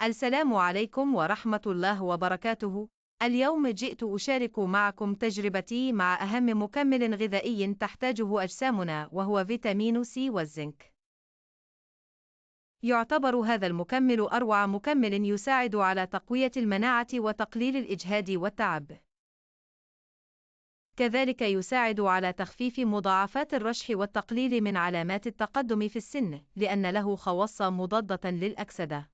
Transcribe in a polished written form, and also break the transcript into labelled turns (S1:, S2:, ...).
S1: السلام عليكم ورحمة الله وبركاته. اليوم جئت أشارك معكم تجربتي مع أهم مكمل غذائي تحتاجه أجسامنا، وهو فيتامين سي والزنك. يعتبر هذا المكمل أروع مكمل يساعد على تقوية المناعة وتقليل الإجهاد والتعب. كذلك يساعد على تخفيف مضاعفات الرشح والتقليل من علامات التقدم في السن، لأن له خواص مضادة للأكسدة.